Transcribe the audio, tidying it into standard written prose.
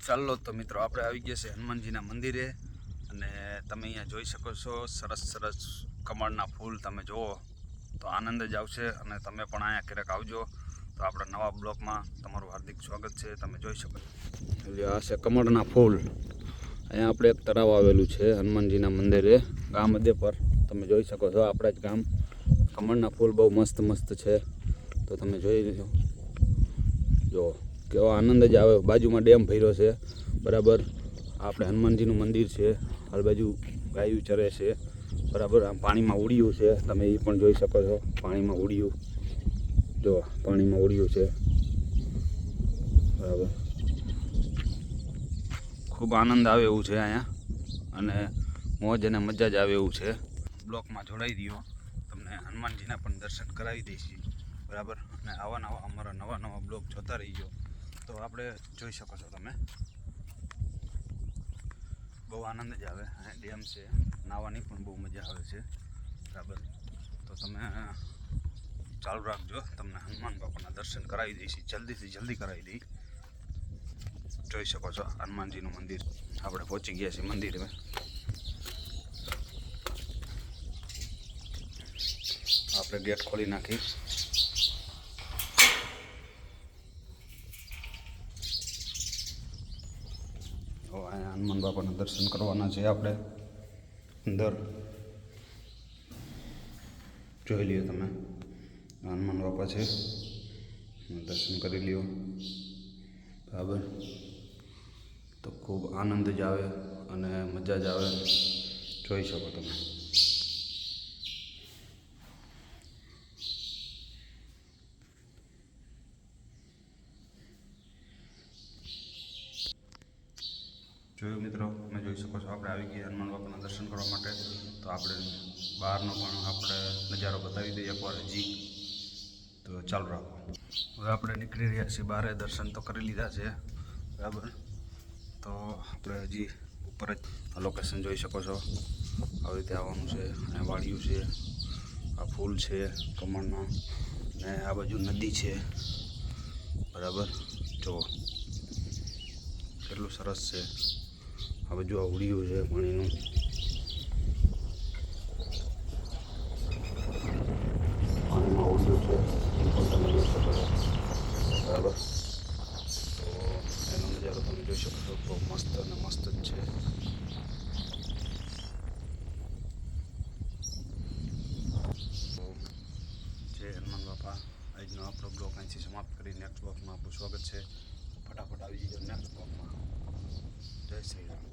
ચાલો તો મિત્રો આપણે આવી ગયા છે હનુમાનજીના મંદિરે અને તમે અહીંયા જોઈ શકો છો સરસ સરસ કમળના ફૂલ તમે જુઓ તો આનંદ જ આવશે અને તમે પણ અહીંયા ક્યારેક આવજો તો આપણા નવા બ્લોગમાં તમારું હાર્દિક સ્વાગત છે. તમે જોઈ શકો છો આ છે કમળના ફૂલ. અહીંયા આપણે એક તળાવ આવેલું છે હનુમાનજીના મંદિરે ગામ મધ્ય પર. તમે જોઈ શકો છો આપણા જ ગામ. કમળના ફૂલ બહુ મસ્ત મસ્ત છે તો તમે જોઈ લો જો કેવો આનંદ જ આવે. બાજુમાં ડેમ ભર્યો છે બરાબર. આપણે હનુમાનજીનું મંદિર છે, આ બાજુ ગાયું ચરે છે બરાબર. આમ પાણીમાં ઉડ્યું છે તમે એ પણ જોઈ શકો છો. પાણીમાં ઉડ્યું જો પાણીમાં ઉડ્યું છે બરાબર. ખૂબ આનંદ આવે એવું છે અહીંયા અને મોજ અને મજા જ આવે એવું છે. બ્લોકમાં જોડાઈ દો, તમને હનુમાનજીના પણ દર્શન કરાવી દઈશું બરાબર. અને આવા નવા અમારા નવા નવા બ્લોગ જોતા રહીજો તો આપણે જોઈ શકો છો તમે. બહુ આનંદ જ આવે. અહીંયા ડેમ છે, નાહવાની પણ બહુ મજા આવે છે બરાબર. તો તમે ચાલુ રાખજો, તમને હનુમાન બાપાના દર્શન કરાવી દઈશું, જલ્દીથી જલ્દી કરાવી દઈ. જોઈ શકો છો હનુમાનજીનું મંદિર. આપણે પહોંચી ગયા છીએ મંદિરે. આપણે ગેટ ખોલી નાખી. અહીંયા હનુમાન બાપાના દર્શન કરવાના છે આપણે. અંદર જોઈ લ્યો તમે, હનુમાન બાપા છે, દર્શન કરી લ્યો બરાબર. તો ખૂબ આનંદ જ આવે અને મજા જ આવે. જોઈ શકો તમે. જોયું મિત્રો, તમે જોઈ શકો છો આપણે આવી ગયા હનુમાન બાપાના દર્શન કરવા માટે. તો આપણે બહારનો પણ આપણે નજારો બતાવી દઈએ એકવાર હજી. તો ચાલુ રાખો. હવે આપણે નીકળી રહ્યા છીએ બહાર. દર્શન તો કરી લીધા છે બરાબર. તો આપણે હજી ઉપર જ લોકેશન જોઈ શકો છો. આવી રીતે આવવાનું છે. અને વાડિયું છે, આ ફૂલ છે કમળના, ને આ બાજુ નદી છે બરાબર. જો કેટલું સરસ છે. આ બાજુ આ ઉડિયું છે પાણીનું. પાણીમાં ઉડિયું છે તમે જોઈ શકો છો બરાબર. તો એનો નજારો તમે જોઈ શકો છો. બહુ મસ્ત અને મસ્ત જ છે. જય હનુમાન બાપા. આજનો આપણો બ્લોગ અહીંથી સમાપ્ત કરી નેક્સ્ટ બ્લોગમાં આપણું સ્વાગત છે. ફટાફટ આવી જજો નેક્સ્ટ બ્લોગમાં. જય શ્રી રામ.